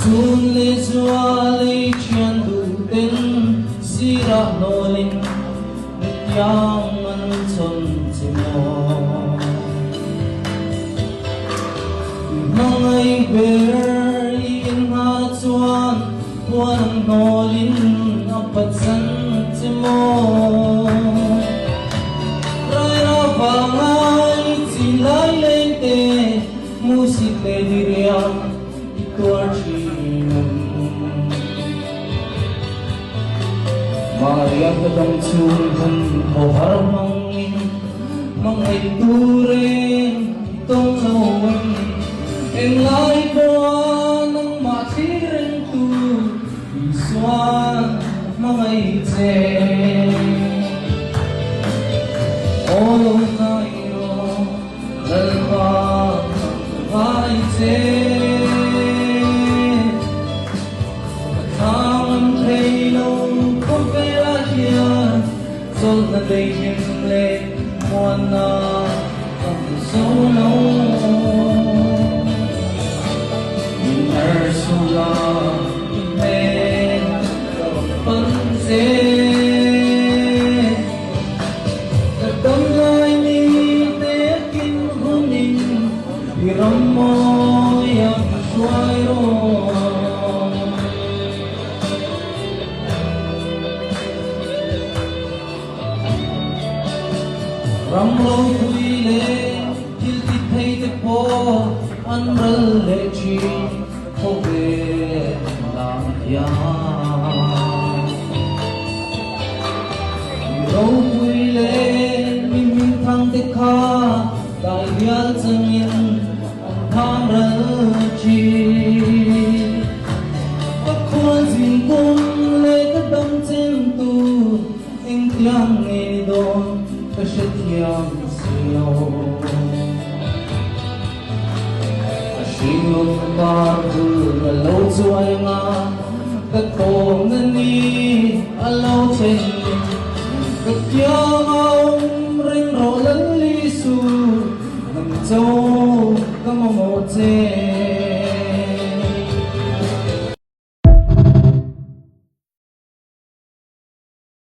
Sun le zua le chian du ten sira nolin yang an chon chimo mangai ber in ha chuan tuan nolin apat san chimo rai ra vangai chin lai lên te music te diriam Mariam kadang sulhan mohar mangin mangai turen tong lawan en lai ko nang matiren tu iswan mangai che olo nayo lalpa vai che Sol na day himle mwana ang solo Inersula imen panse Kadamay ni tekin huning Iramoy ang suwairo Ramlo huile hilti peite po anral lechi hobe lang ya Ro huile min thang te kha dai yal changin ang tham ral chi Pakhuan jing kun le ta dam chen tu eng tiang nge don Kashityam siyo Ashingok bagu alaw zuay nga Katong nani alaw chen Katyang ring rolan lisu Nang chow kamamote